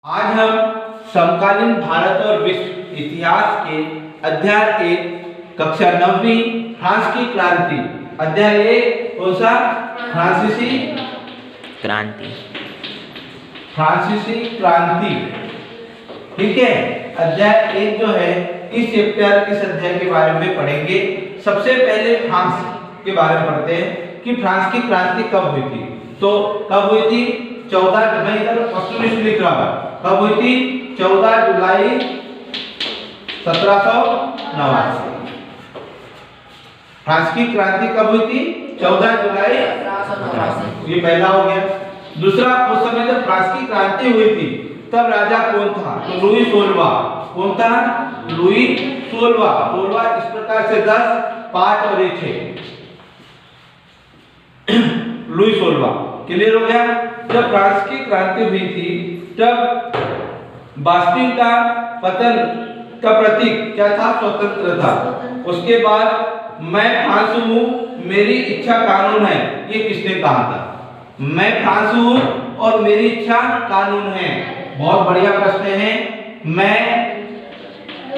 आज हम समकालीन भारत और विश्व इतिहास के अध्याय 1 कक्षा 9वीं फ्रांस की क्रांति अध्याय 1 कौन सा फ्रांसीसी क्रांति ठीक है। अध्याय 1 जो है इस चैप्टर इस अध्याय के बारे में पढ़ेंगे। सबसे पहले फ्रांस के बारे में पढ़ते हैं कि फ्रांस की क्रांति कब हुई थी। तो कब हुई थी 14 मैं इधर वस्तुनिष्ठ लिख रहा हूं। कब हुई थी 14 जुलाई 1789। फ्रांस की क्रांति कब हुई थी 14 जुलाई 1789। ये पहला हो गया। दूसरा उस समय जब फ्रांस की क्रांति हुई थी तब राजा कौन था तो लुई 16। कौन था लुई 16 इस प्रकार से 10 5 और 6 लुई 16 क्लियर हो गया। जब फ्रांस की क्रांति हुई थी तब बास्टिल का पतन का प्रतीक क्या था स्वतंत्रता। उसके बाद मैं फ्रांस हूँ मेरी इच्छा कानून है ये किसने कहा था। मैं फ्रांस हूँ और मेरी इच्छा कानून है। बहुत बढ़िया प्रश्न है। मैं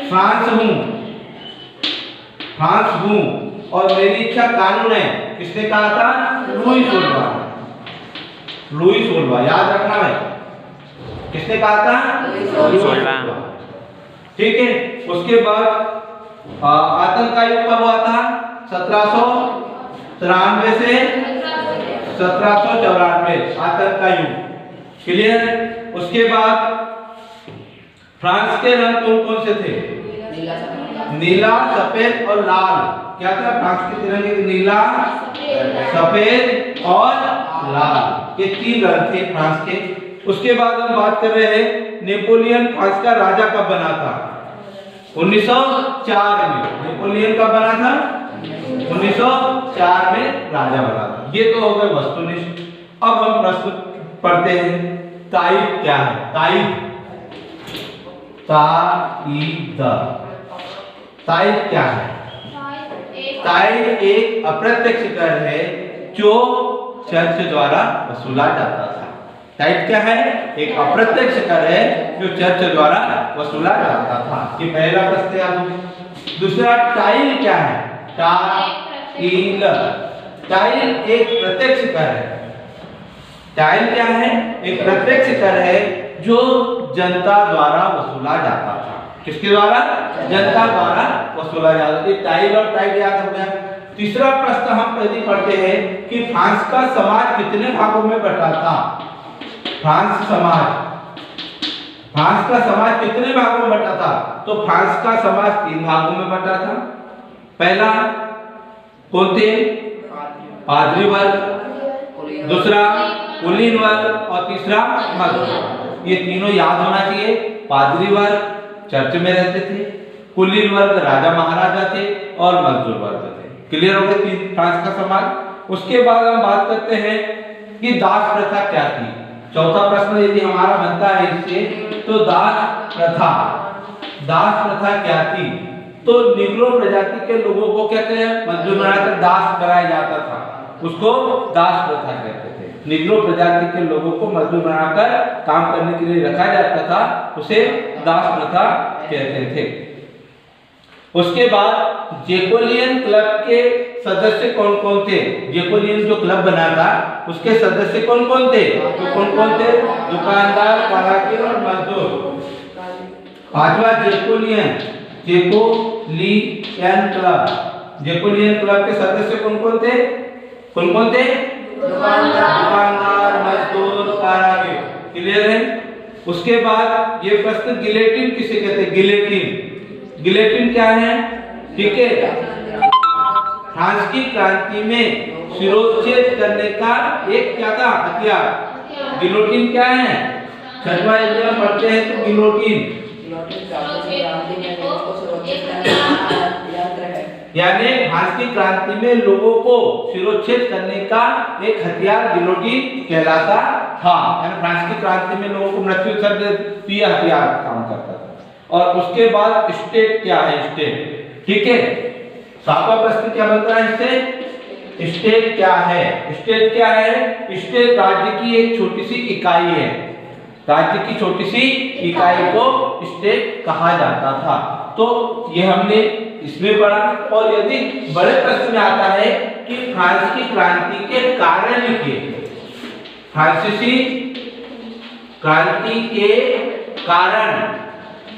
फ्रांस हूँ और मेरी इच्छा कानून है किसने कहा था लुई 16 याद रखना भाई किसने कहा था लुई 16। ठीक है। उसके बाद आतंक का युग कब हुआ था 1793 से 1794 आतंक का युग क्लियर। उसके बाद फ्रांस के रंग कौन कौन से थे नीला सफेद और लाल। क्या था फ्रांस के तिरंगे नीला सफेद और लाल ये 3 रंग थे फ्रांस के। उसके बाद हम बात कर रहे हैं नेपोलियन फ्रांस का राजा कब बना था 1904 में। नेपोलियन कब बना था 1904 में राजा बना था। ये तो हो गए वस्तुनिष्ठ। अब हम प्रश्न पढ़ते हैं ताइद क्या है। ताइद क्या है। ताइद एक अप्रत्यक्ष कर है जो चर्च द्वारा वसूला जाता था। ताइद क्या है एक अप्रत्यक्ष कर है जो चर्च द्वारा वसूला जाता था। ये पहला प्रश्न याद हो गया। दूसरा टाइल क्या है टाइल एक प्रत्यक्ष कर है। टाइल क्या है एक प्रत्यक्ष कर है जो जनता द्वारा वसूला जाता था। किसके द्वारा जनता द्वारा वसूला जाता था। टाइल और टाइल याद हो गया। तीसरा प्रश्न हम पहले पढ़ते हैं कि फ्रांस का समाज कितने भागों में बटा था। फ्रांस का समाज कितने भागों में बटा था तो फ्रांस का समाज 3 भागों में बटा था। पहला कौन थे पादरी वर्ग, दूसरा कुलीन वर्ग और तीसरा मजदूर। ये तीनों याद होना चाहिए। पादरी वर्ग चर्च में रहते थे, कुलीन वर्ग राजा महाराजा थे और मजदूर वर्ग थे। क्लियर हो गया फ्रांस का समाज। उसके बाद हम बात करते हैं कि दास प्रथा क्या थी। चौथा प्रश्न यदि हमारा बनता है इससे तो दास प्रथा क्या थी। तो निग्रो प्रजाति के लोगों को क्या कहते हैं मजदूर बनाकर दास कराया जाता था उसको दास प्रथा कहते थे। निग्रो प्रजाति के लोगों को मजदूर बनाकर काम करने के लिए रखा जाता था उसे दास प्रथा कहते थे। उसके बाद जैकोलियन क्लब के सदस्य कौन कौन थे। जैकोलियन जो क्लब बना था उसके सदस्य कौन कौन थे तो कौन कौन थे दुकानदार कारागिर और मजदूर। पांचवा जैकोलियन क्लब के सदस्य कौन कौन थे दुकानदार मजदूर कारागिर। क्लियर है। उसके बाद ये प्रश्न गिलेटिन किसे कहते हैं। गिलेटिन क्या है ठीक है। फ्रांस की क्रांति में शिरोच्छेद करने का एक क्या था हथियार। गिलोटिन क्या है छठवां एग्जाम पढ़ते हैं तो गिलोटिन यानी फ्रांस की क्रांति में लोगों को शिरोच्छेद करने का एक हथियार गिलोटिन कहलाता था। यानी फ्रांस की क्रांति में लोगों को मृत्यु दंड यह हथियार काम करता था। और उसके बाद स्टेट क्या है ठीक है। 7वां प्रश्न क्या बनता है इससे स्टेट क्या है। स्टेट राज्य की एक छोटी सी इकाई है राज्य की छोटी सी इकाई को स्टेट कहा जाता था। तो ये हमने इसमें पढ़ा। और यदि बड़े प्रश्न में आता है कि फ्रांस की क्रांति के कारण लिखिए, फ्रांसीसी क्रांति के कारण,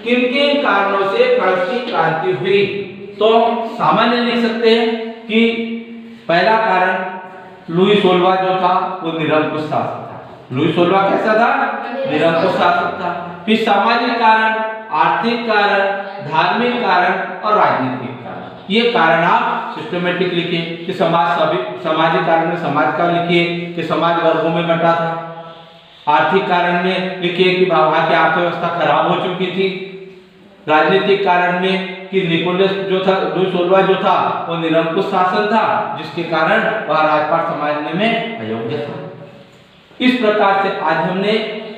किन किन कारणों से फ्रांस की क्रांति हुई, तो सामान्य लिख सकते हैं कि पहला कारण लुई 16वां जो था वो निरंकुश शासक था। लुई 16वां कैसा था? निरंकुश शासक था। फिर सामाजिक कारण, आर्थिक कारण, धार्मिक कारण और राजनीतिक कारण। ये कारण आप सिस्टमेटिक लिखिए कि सामाजिक कारण में समाज का लिखिए कि समाज वर्गों में बंटा था। आर्थिक कारण में लिखिए कि वहां की अर्थव्यवस्था खराब हो चुकी थी। राजनीतिक कारण में कि निकोलस जो था, लुई 16वां जो था वो निरंकुश शासन था, जिसके कारण वह राजपाट समझने में अयोग्य था। इस प्रकार से आज हमने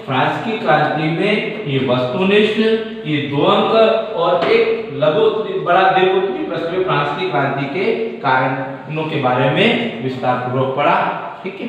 फ्रांस की क्रांति में ये वस्तुनिष्ठ, ये 2 अंक और एक लघु बड़ा दीर्घोत्तरीय प्रश्न में फ्रांस की क्रांति के कारणों के बारे में विस्तार पूर्वक पढ़ा। ठीक है।